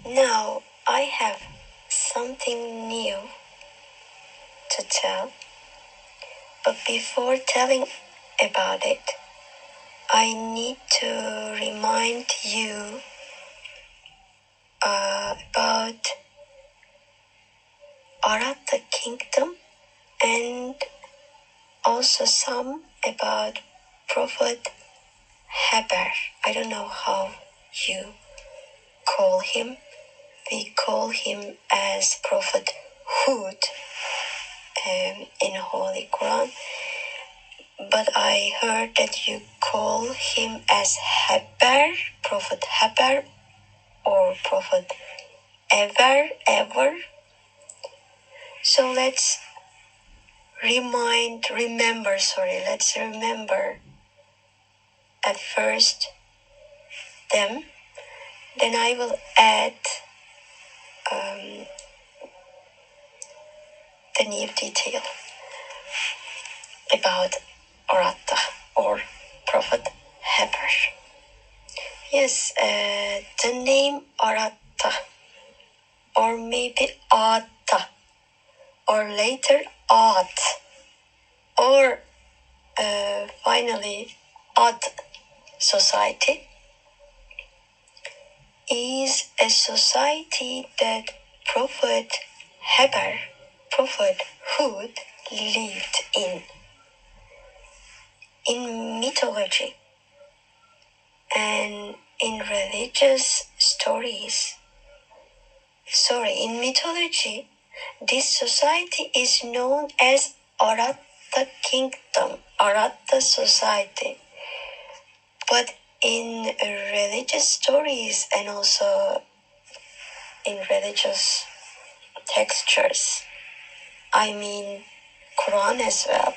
Now I have something new to tell, but before telling about it, I need to remind you about Aratta Kingdom and also some about Prophet Haber. I don't know how you call him. We call him as Prophet Hud in Holy Quran. But I heard that you call him as Haber, Prophet Haber, or Prophet ever. So let's remember at first them. Then I will add the new detail about Aratta or Prophet Haber. Yes, the name Aratta, or maybe Aad, or later Aad, or finally Aad Society, is a society that Prophet Haber, Prophet Hud, lived in mythology and in religious stories. In mythology, this society is known as Aratta Kingdom, Aratta Society. But in religious stories and also in religious textures, I mean Quran as well,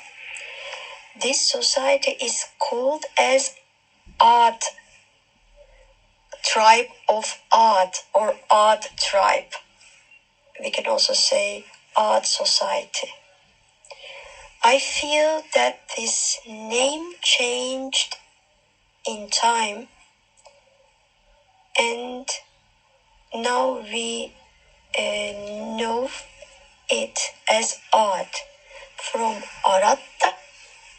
this society is called as Aad, tribe of Aad, or Aad tribe. We can also say Aad Society. I feel that this name changed in time, and now we know it as Aad. From Aratta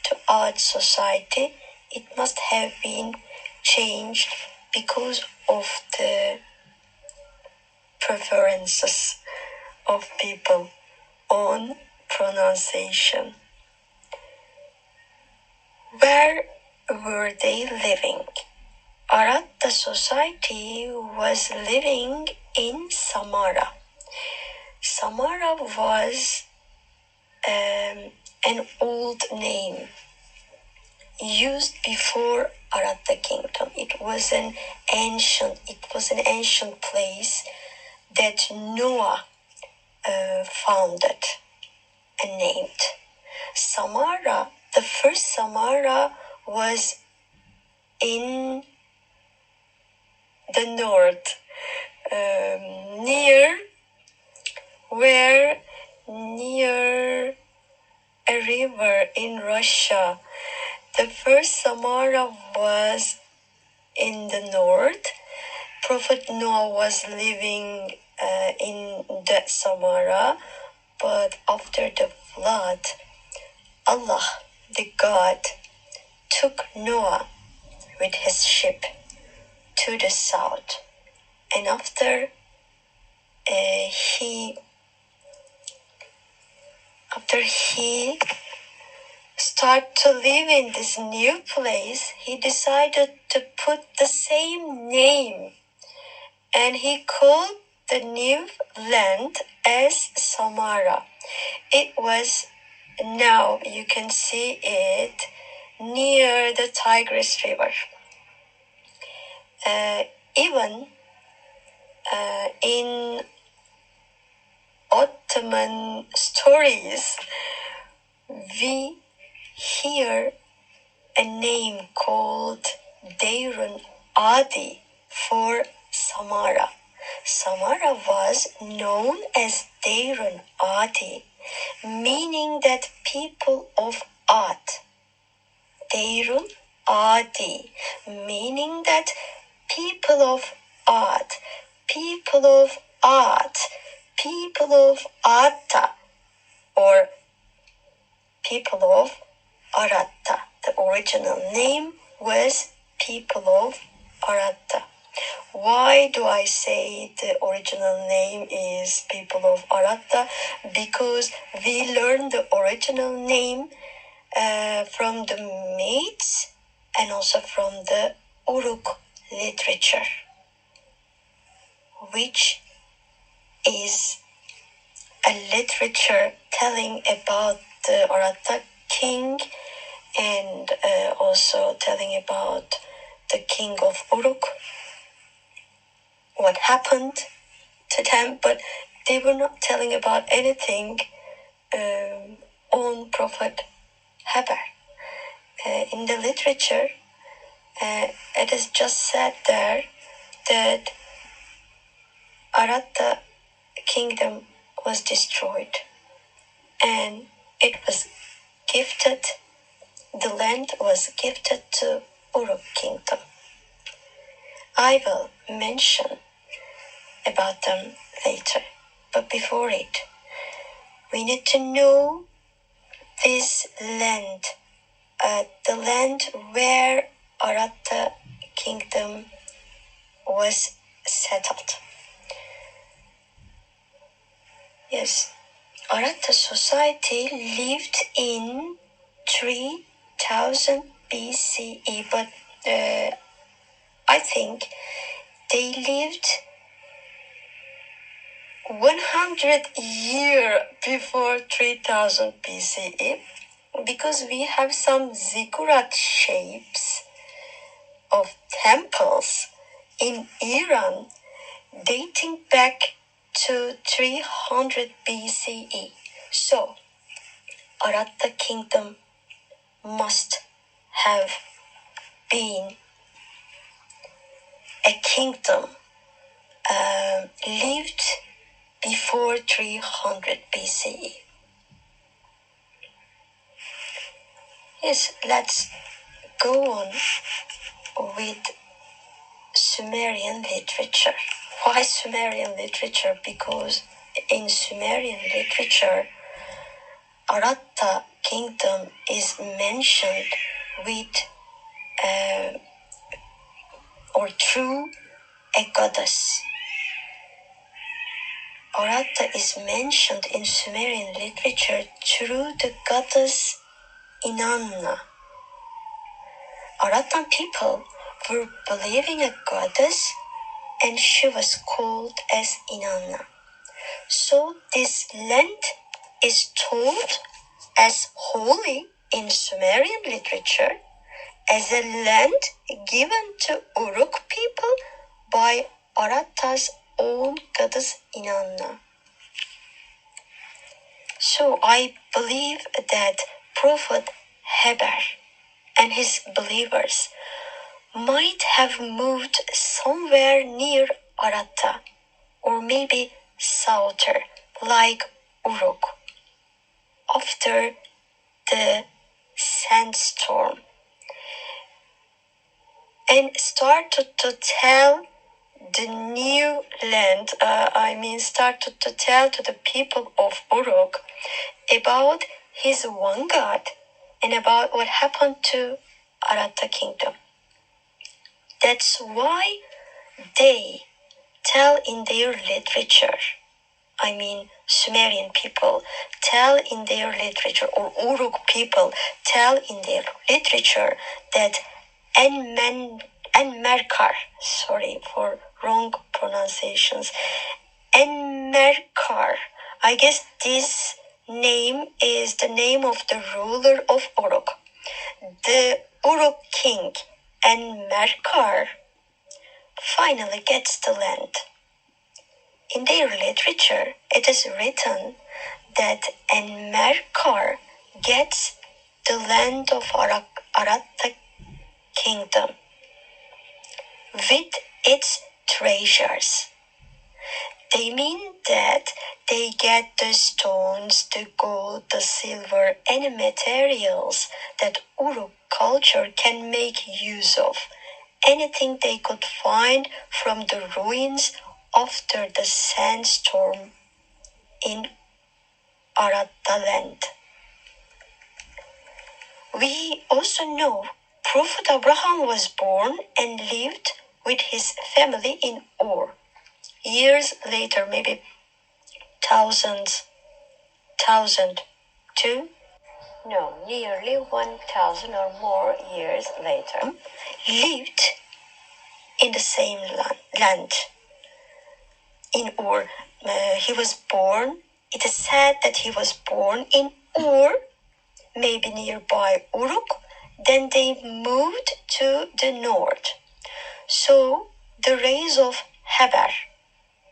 to Aad Society, it must have been changed because of the preferences of people on pronunciation. Where were they living? Aratta Society was living in Samarra. Samarra was an old name used before Aratta Kingdom. It was an ancient place that Noah founded and named. Samarra, the first Samarra, was in the north, near a river in Russia. The first Samarra was in the north. Prophet Noah was living in that Samarra, but after the flood, Allah, the God, took Noah with his ship to the south. And after he started to live in this new place, he decided to put the same name, and he called the new land as Samarra. It was, now you can see it, near the Tigris River. Even in Ottoman stories, we hear a name called Deyr'un Aadi for Samarra. Samarra was known as Deyr'un Aadi, meaning that people of Aad. Deyr'un Aadi, meaning that people of Aad, people of Aad, people of Aratta, or people of Aratta. The original name was people of Aratta. Why do I say the original name is people of Aratta? Because we learned the original name from the Medes and also from the Uruk literature, which is a literature telling about the Aratta king and also telling about the king of Uruk, what happened to them, but they were not telling about anything on Prophet Haber. In the literature, it is just said there that Aratta kingdom was destroyed and it was gifted, the land was gifted to Uruk kingdom. I will mention about them later, but before it, we need to know this land, the land where Aratta kingdom was settled. Yes, Aratta Society lived in 3000 BCE, but I think they lived 100 years before 3000 BCE, because we have some ziggurat shapes of temples in Iran dating back to 300 BCE. So, Aratta kingdom must have been a kingdom lived before 300 BCE. Yes, let's go on with Sumerian literature. Why Sumerian literature? Because in Sumerian literature, Aratta kingdom is mentioned with or through a goddess. Aratta is mentioned in Sumerian literature through the goddess Inanna. Arattan people were believing a goddess and she was called as Inanna. So this land is told as holy in Sumerian literature as a land given to Uruk people by Aratta's own goddess Inanna. So I believe that Prophet Heber and his believers might have moved somewhere near Aratta or maybe souther like Uruk after the sandstorm and started to tell the new land, started to tell to the people of Uruk about his one God and about what happened to Aratta kingdom. That's why they tell in their literature, Sumerian people tell in their literature, or Uruk people tell in their literature that Enmerkar, sorry for wrong pronunciations, Enmerkar, I guess this name is the name of the ruler of Uruk. The Uruk king Enmerkar finally gets the land. In their literature, it is written that Enmerkar gets the land of Aratta kingdom with its treasures. They mean that they get the stones, the gold, the silver, and materials that Uruk culture can make use of. Anything they could find from the ruins after the sandstorm in Aratta land. We also know Prophet Abraham was born and lived with his family in Ur. Years later, maybe nearly 1,000 or more years later, lived in the same land in Ur. He was born, it is said that he was born in Ur, maybe nearby Uruk. Then they moved to the north. So the race of Habar,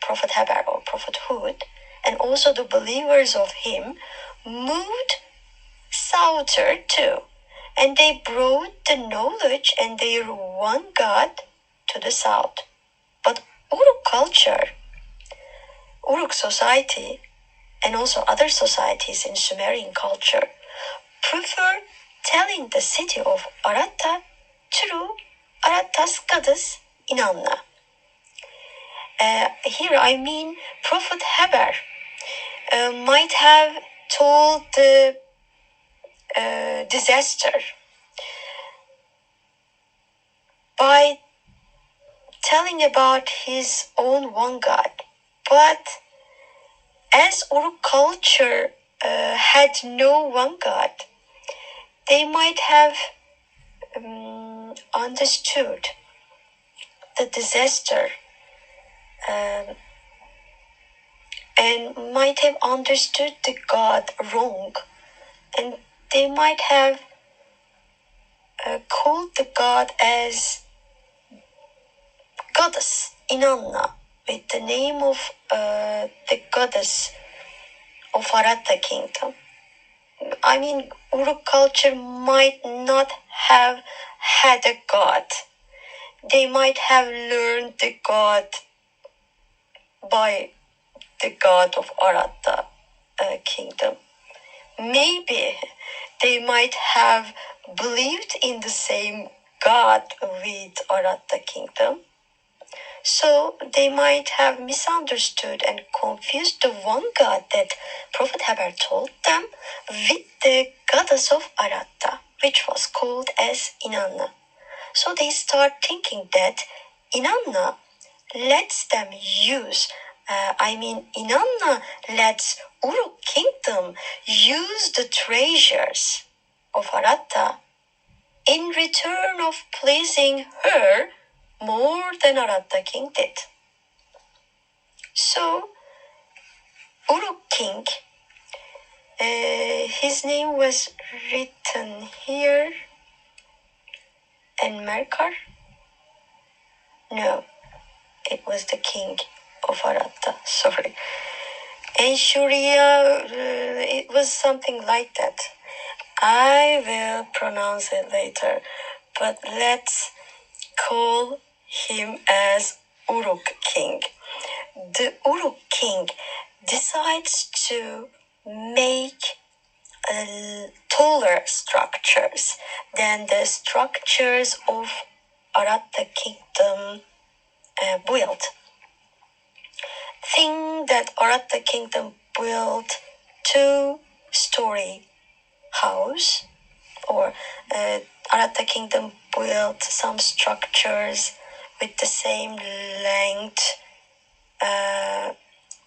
Prophet Habar or Prophet Hud, and also the believers of him moved southward too. And they brought the knowledge and their one God to the south. But Uruk culture, Uruk society, and also other societies in Sumerian culture prefer telling the city of Aratta through Aratta's goddess Inanna. Here I mean Prophet Habar might have told the disaster by telling about his own one God. But as Uruk culture had no one God, they might have understood the disaster and might have understood the God wrong, and they might have called the God as goddess Inanna, with the name of the goddess of Aratta kingdom. I mean, Uruk culture might not have had a god. They might have learned the god by the god of Aratta kingdom. Maybe they might have believed in the same god with Aratta kingdom. So they might have misunderstood and confused the one God that Prophet Habar told them with the goddess of Aratta, which was called as Inanna. So they start thinking that Inanna lets them Inanna lets Uruk kingdom use the treasures of Aratta in return of pleasing her more than Aratta king did. So Uruk king, his name was written here, and Merkar? No, it was the king of Aratta, sorry. And Shuria, it was something like that. I will pronounce it later, but let's call him as Uruk king. The Uruk king decides to make taller structures than the structures of Aratta kingdom built. Think that Aratta kingdom built 2-story house, or Aratta kingdom built some structures with the same length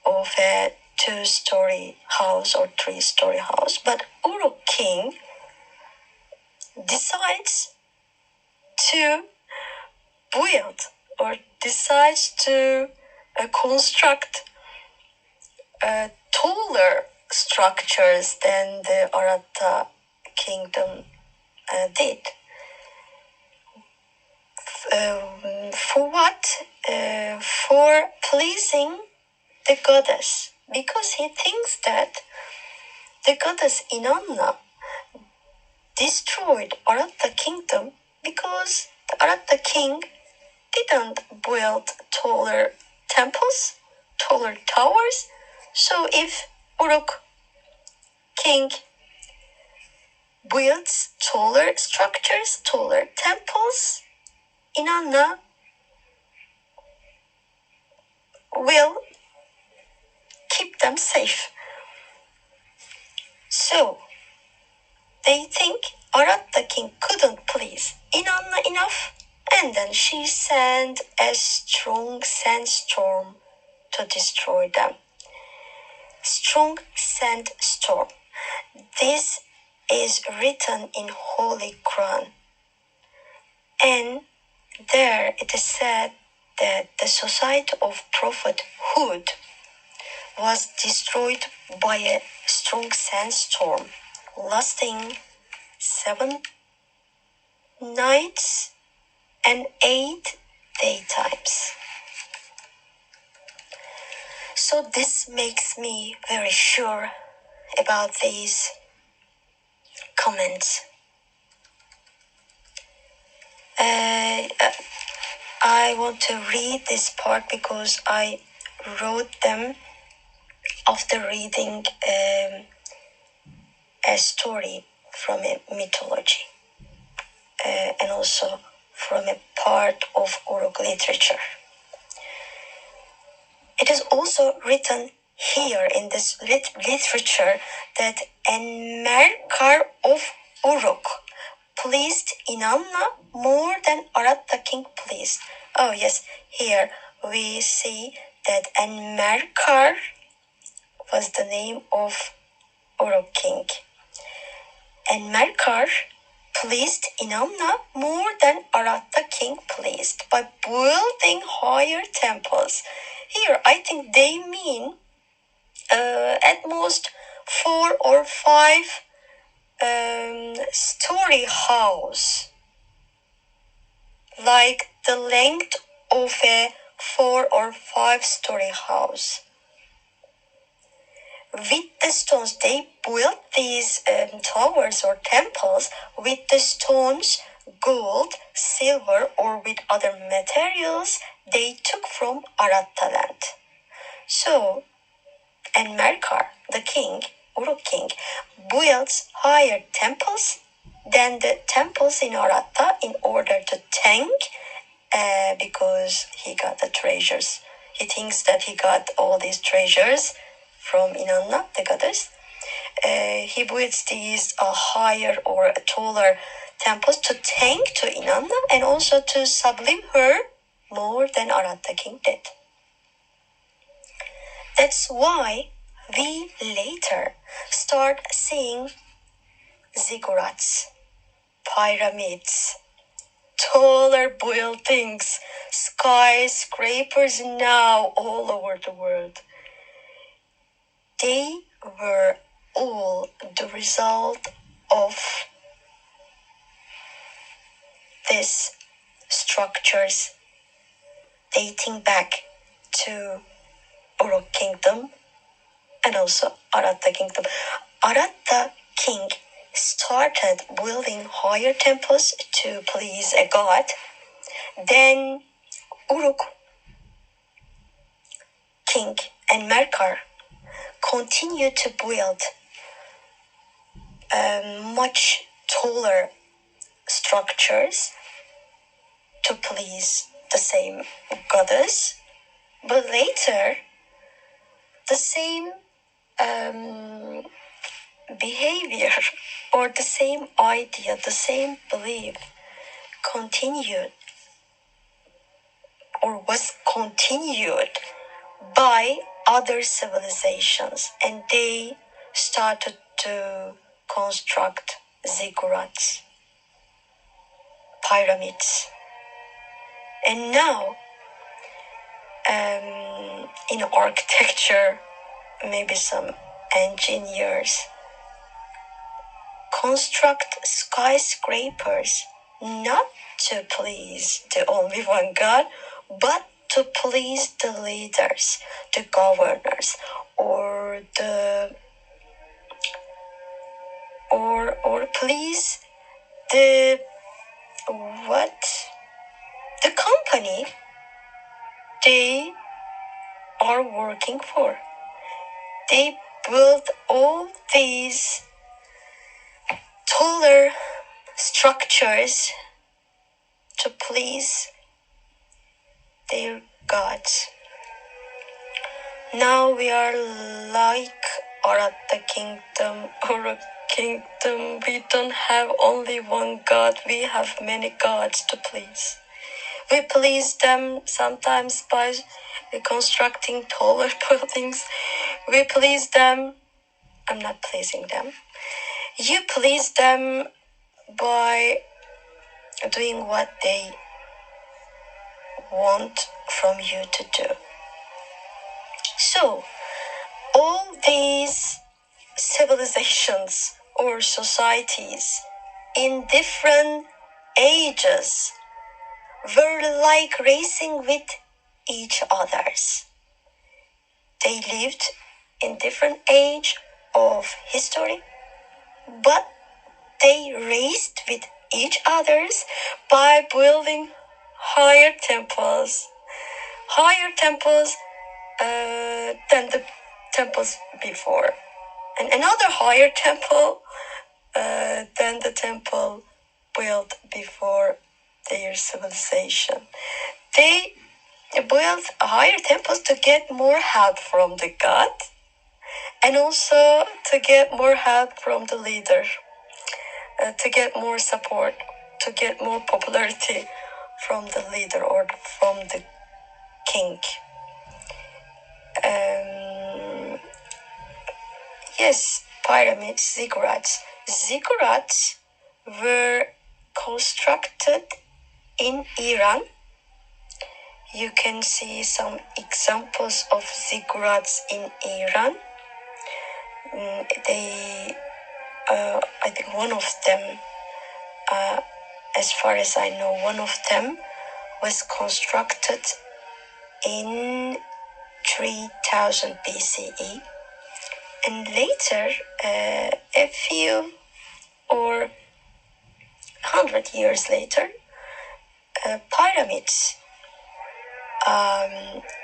of a 2-story house or 3-story house. But Uruk king decides to build or decides to construct taller structures than the Aratta kingdom did. For what? For pleasing the goddess, because he thinks that the goddess Inanna destroyed Aratta kingdom because the Aratta king didn't build taller temples, taller towers. So if Uruk king builds taller structures, taller temples, Inanna will keep them safe. So they think Aratta king couldn't please Inanna enough, and then she sent a strong sandstorm to destroy them. Strong sandstorm. This is written in Holy Quran. And there it is said that the society of Prophet Hud was destroyed by a strong sandstorm lasting 7 nights and 8 daytimes. So this makes me very sure about these comments. I want to read this part because I wrote them after reading a story from a mythology and also from a part of Uruk literature. It is also written here in this literature that a Merkar of Uruk pleased Inanna more than Aratta king pleased. Oh yes, here we see that an Merkar was the name of Uruk king. And Merkar pleased Inanna more than Aratta king pleased by building higher temples. Here I think they mean at most 4 or 5 story house, like the length of a 4 or 5 story house. With the stones, they built these towers or temples with the stones, gold, silver, or with other materials they took from Aratta land. So, and Merkar, the king, Uruk king, builds higher temples than the temples in Aratta in order to thank because he got the treasures. He thinks that he got all these treasures from Inanna, the goddess. He builds these higher or taller temples to thank to Inanna and also to sublime her more than Aratta king did. That's why we later start seeing ziggurats, pyramids, taller buildings, skyscrapers now all over the world. They were all the result of these structures dating back to Uruk kingdom and also Aratta kingdom. Aratta king started building higher temples to please a god. Then Uruk king and Merkar continued to build much taller structures to please the same goddess. But later, the same behavior or the same idea, the same belief continued or was continued by other civilizations, and they started to construct ziggurats, pyramids. And now in architecture, maybe some engineers construct skyscrapers not to please the only one God, but to please the leaders, the governors, or please the company they are working for. They build all these taller structures to please their gods. Now we are like Aratta kingdom or a kingdom. We don't have only one God, we have many gods to please. We please them sometimes by constructing taller buildings. We please them. I'm not pleasing them. You please them by doing what they want from you to do. So, all these civilizations or societies in different ages were like racing with each others. They lived in different age of history, but they raced with each others by building higher temples than the temples before, and another higher temple than the temple built before their civilization. They built higher temples to get more help from the god, and also to get more help from the leader, to get more support, to get more popularity from the leader or from the king. Yes, pyramids, ziggurats. Ziggurats were constructed in Iran. You can see some examples of ziggurats in Iran. I think one of them, as far as I know, one of them was constructed in 3000 BCE. And later, a few or 100 years later, pyramids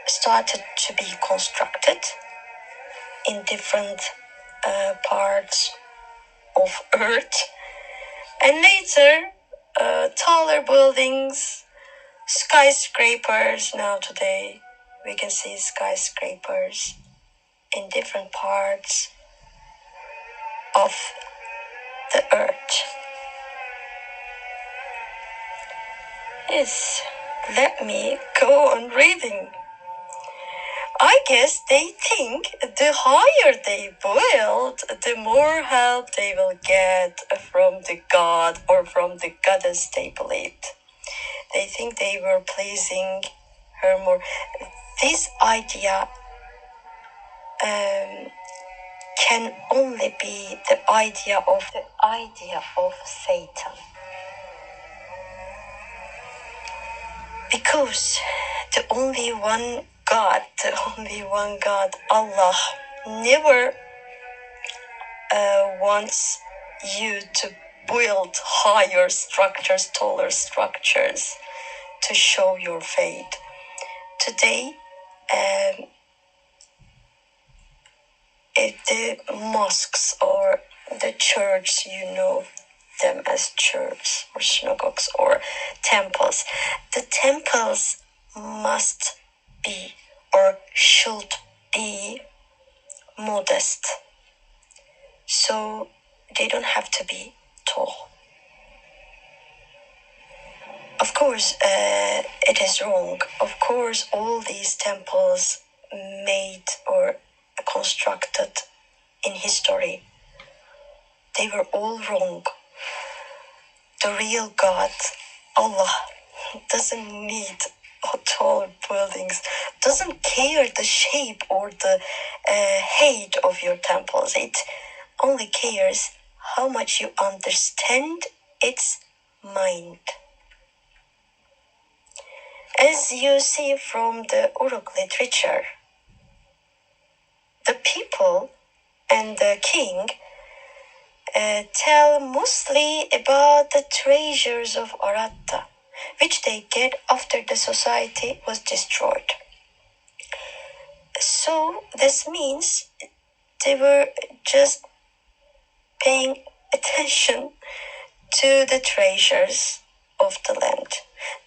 started to be constructed in different parts of Earth. And later, taller buildings, skyscrapers. Now today, we can see skyscrapers in different parts of the Earth. Yes, let me go on reading. I guess they think the higher they build, the more help they will get from the god or from the goddess they believed. They think they were pleasing her more. This idea can only be the idea of Satan. Because the only one God, Allah, never wants you to build higher structures, taller structures to show your faith. Today, the mosques or the church, you know them as churches or synagogues or temples. The temples must be or should be modest. So they don't have to be tall. Of course, it is wrong. Of course, all these temples made or constructed in history, they were all wrong. The real God, Allah, doesn't need tall buildings, doesn't care the shape or the height of your temples. It only cares how much you understand its mind. As you see from the Uruk literature, the people and the king tell mostly about the treasures of Aratta, which they get after the society was destroyed. So this means they were just paying attention to the treasures of the land.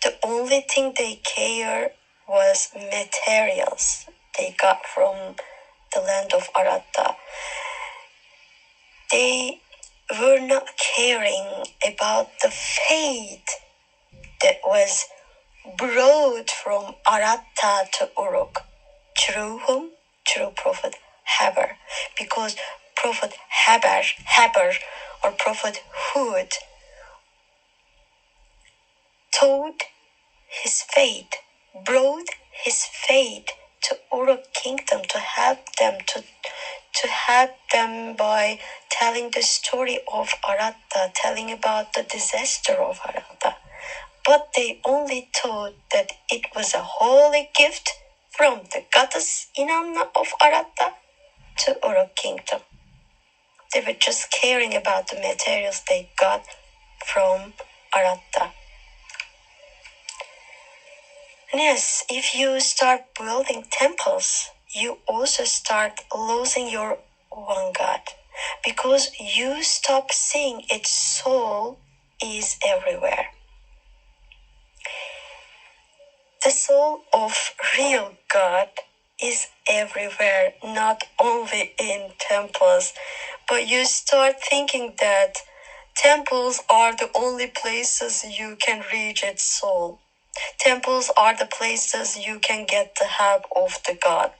The only thing they care was materials. they got from the land of Aratta. They were not caring about the fate that was brought from Aratta to Uruk through whom? Through Prophet Haber, because Prophet Haber or Prophet Hud told his fate, brought his fate to Uruk kingdom to help them by telling the story of Aratta, telling about the disaster of Aratta. But they only thought that it was a holy gift from the goddess Inanna of Aratta to Uruk kingdom. They were just caring about the materials they got from Aratta. And yes, if you start building temples, you also start losing your one God, because you stop seeing its soul is everywhere. The soul of real God is everywhere, not only in temples, but you start thinking that temples are the only places you can reach its soul. Temples are the places you can get the help of the God.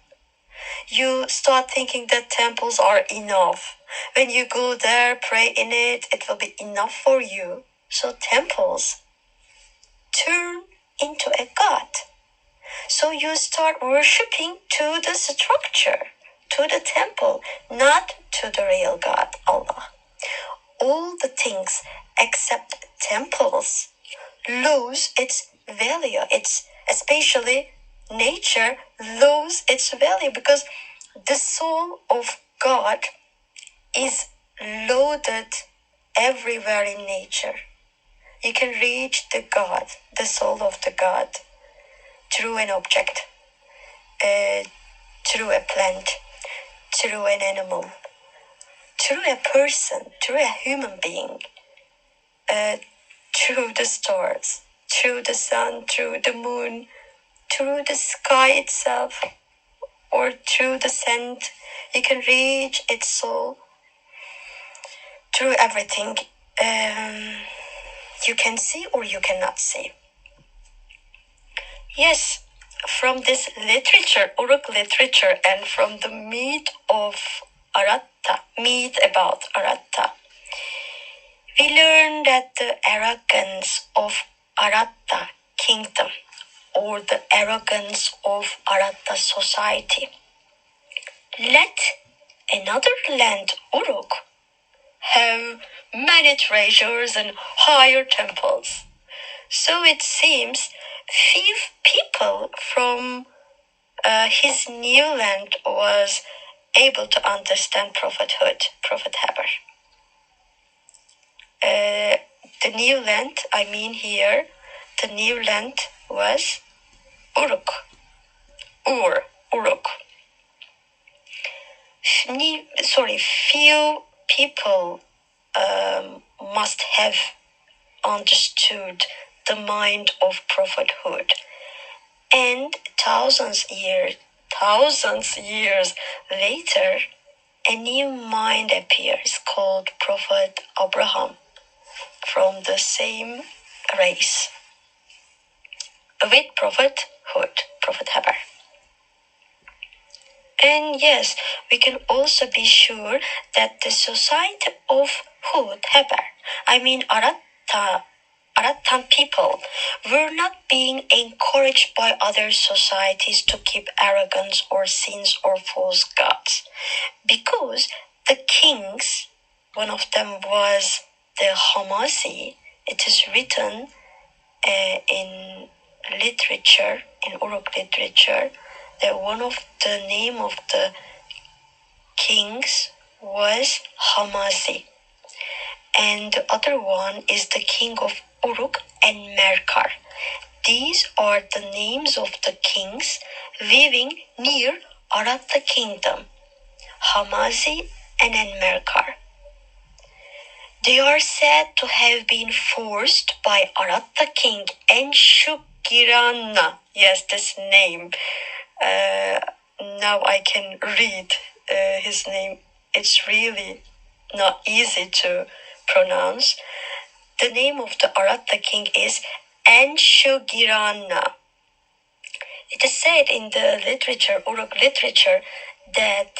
You start thinking that temples are enough. When you go there, pray in it, it will be enough for you. So temples turn into a God. So you start worshipping to the structure, to the temple, not to the real God, Allah. All the things except temples lose its value. It's especially nature lose its value because the soul of God is loaded everywhere in nature. You can reach the God, the soul of the God, through an object, through a plant, through an animal, through a person, through a human being, through the stars, through the sun, through the moon, through the sky itself, or through the sand. You can reach its soul through everything you can see or you cannot see. Yes, from this literature, Uruk literature, and from the myth of Aratta, myth about Aratta, we learn that the arrogance of Aratta kingdom, or the arrogance of Aratta society, let another land, Uruk, have many treasures and higher temples. So it seems few people from his new land was able to understand prophethood, Prophet Haber. The new land, I mean here, the new land was Uruk. Uruk. Few people must have understood the mind of prophethood. And thousands years later, a new mind appears called Prophet Abraham from the same race with prophethood, Prophet Haber. And yes, we can also be sure that the society of Hud, Haber, I mean Arattan people, were not being encouraged by other societies to keep arrogance or sins or false gods. Because the kings, one of them was the Hamazi, it is written in literature, in Uruk literature, that one of the name of the kings was Hamazi. And the other one is the king of Uruk and Merkar. These are the names of the kings living near Aratta kingdom, Hamazi and Merkar. They are said to have been forced by Aratta king Enshugiranna. Yes, this name now I can read his name. It's really not easy to pronounce. The name of the Aratta king is Enshugirana. It is said in the literature, Uruk literature, that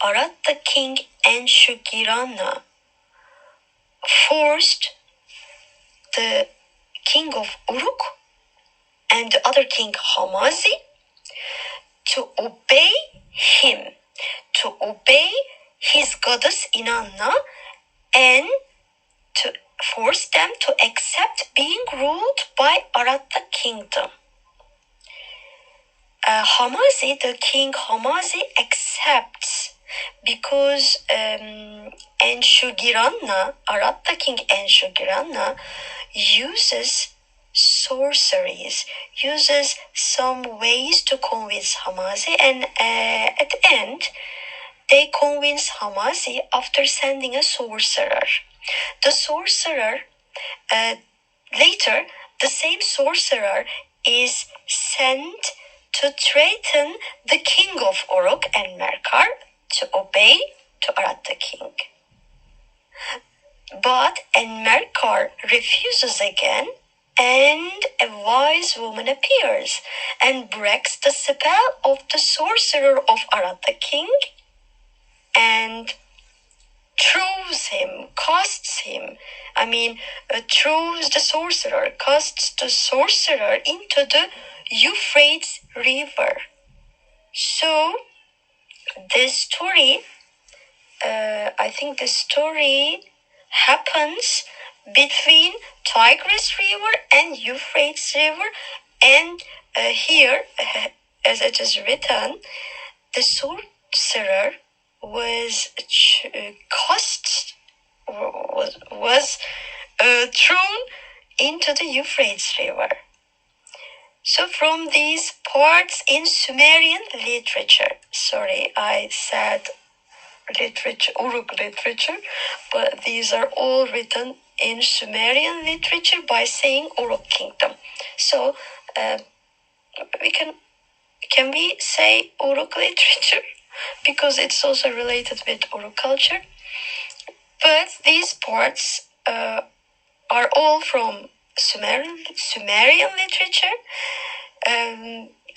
Aratta king Enshugirana forced the king of Uruk and the other king Hamazi to obey him, to obey his goddess Inanna, and to force them to accept being ruled by Aratta kingdom. Hamazi, the king Hamazi, accepts because Enshugirana, Aratta king Enshugirana, uses sorceries, uses some ways to convince Hamazi, and at the end, they convince Hamazi after sending a sorcerer. The sorcerer, later, the same sorcerer is sent to threaten the king of Uruk and Merkar to obey to Aratta king. But Enmerkar refuses again, and a wise woman appears and breaks the spell of the sorcerer of Aratta king and throws him, throws the sorcerer, casts the sorcerer into the Euphrates River. So, this story, I think the story happens between Tigris River and Euphrates River, and here, as it is written, the sorcerer was thrown into the Euphrates River. So from these parts in Sumerian literature, sorry, I said literature, Uruk literature, but these are all written in Sumerian literature by saying Uruk kingdom. So can we say Uruk literature? Because it's also related with Uruk culture. But these parts are all from Sumerian literature.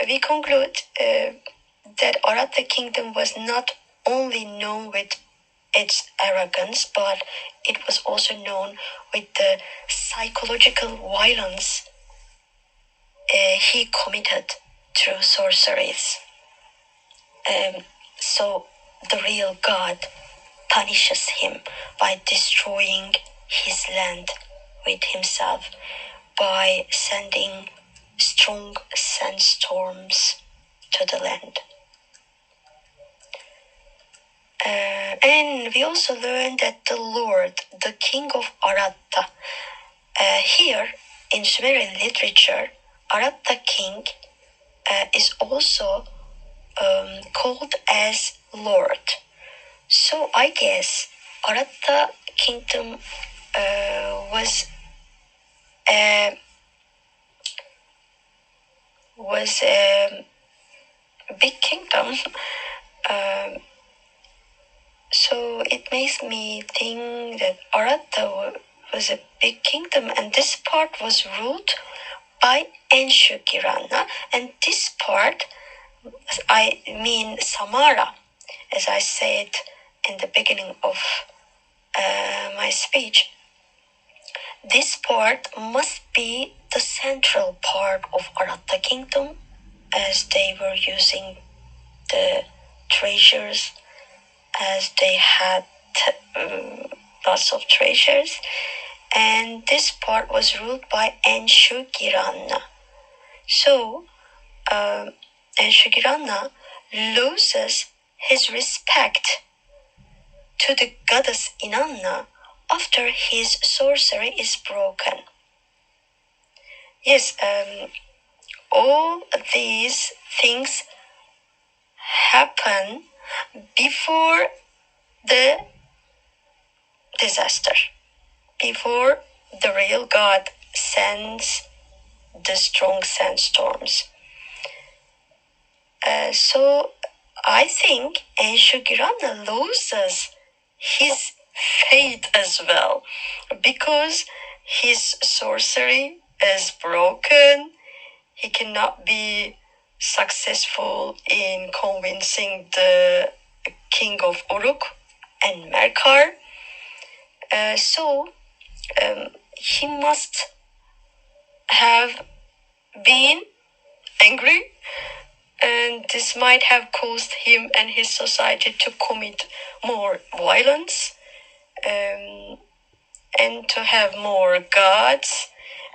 We conclude that Aratta kingdom was not only known with its arrogance, but it was also known with the psychological violence he committed through sorceries. So the real God punishes him by destroying his land with himself, by sending strong sandstorms to the land. And we also learn that the Lord, the king of Aratta, here in Sumerian literature, Aratta king is also called as Lord. So I guess Aratta kingdom was a big kingdom. So it makes me think that Aratta was a big kingdom, and this part was ruled by Enshugirana, and this part, I mean Samarra, as I said in the beginning of my speech, this part must be the central part of Aratta kingdom, as they were using the treasures, as they had lots of treasures, and this part was ruled by Enshugirana. So Enshugirana loses his respect to the goddess Inanna after his sorcery is broken. Yes, all these things happen before the disaster, before the real God sends the strong sandstorms. So I think Enshogirana loses his faith as well, because his sorcery is broken. He cannot be successful in convincing the king of Uruk and Merkar. So he must have been angry, and this might have caused him and his society to commit more violence, and to have more gods.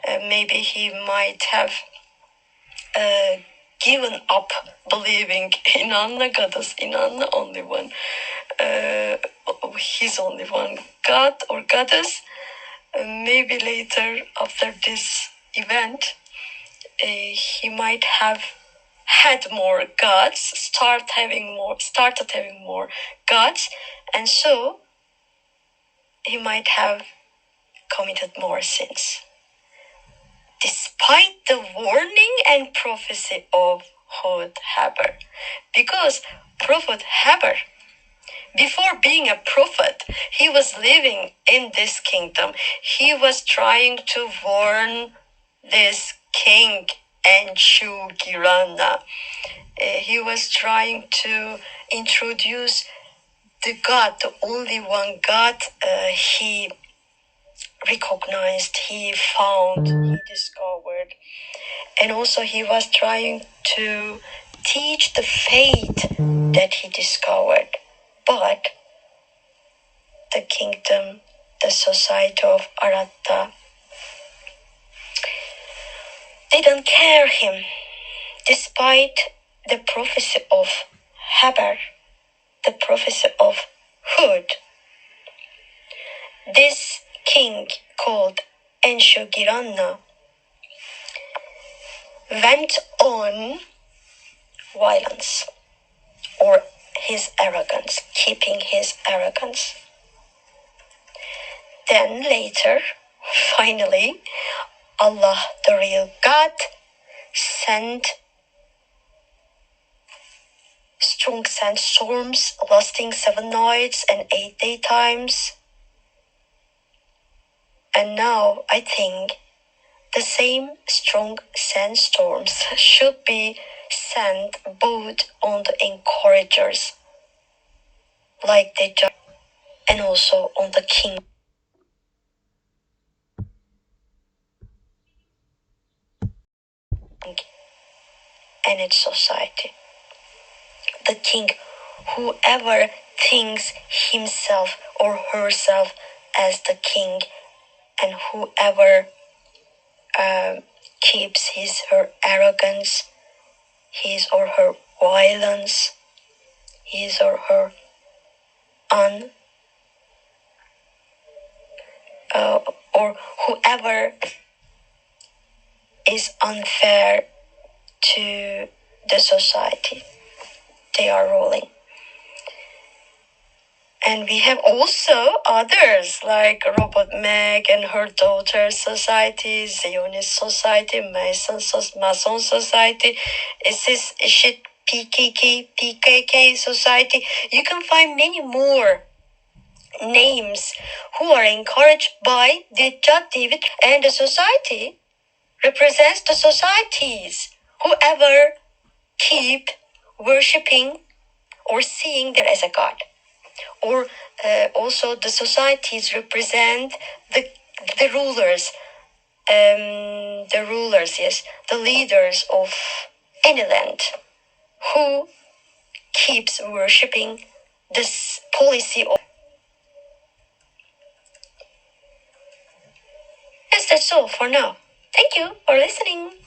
Maybe he might have given up believing in Anna goddess, in Anna only one, his only one god or goddess. Maybe later, after this event, he might have had more gods, started having more gods, and so he might have committed more sins. Despite the warning and prophecy of Haber, because Prophet Haber, before being a prophet, he was living in this kingdom. He was trying to warn this king Enshogirana. He was trying to introduce the God, the only one God he recognized, he found, he discovered. And also he was trying to teach the faith that he discovered. But the kingdom, the society of Aratta, didn't care him, despite the prophecy of Haber, the prophecy of Hud. This king called Enshogirana went on violence, or his arrogance, keeping his arrogance. Then later, finally, Allah, the real God, sent strong sandstorms lasting 7 nights and 8 daytimes. And now I think the same strong sandstorms should be sent both on the encouragers, like the judge, and also on the king and its society. The king, whoever thinks himself or herself as the king, and whoever keeps her arrogance, his or her violence, his or her or whoever is unfair to the society they are ruling. And we have also others like Robot Meg and her daughter society, Zionist society, Mason society, ISIS, PKK society. You can find many more names who are encouraged by the Judge David, and the society represents the societies. Whoever keep worshipping or seeing them as a god. Or also the societies represent the rulers, yes, the leaders of any land who keeps worshipping this policy of. Yes, that's all for now. Thank you for listening.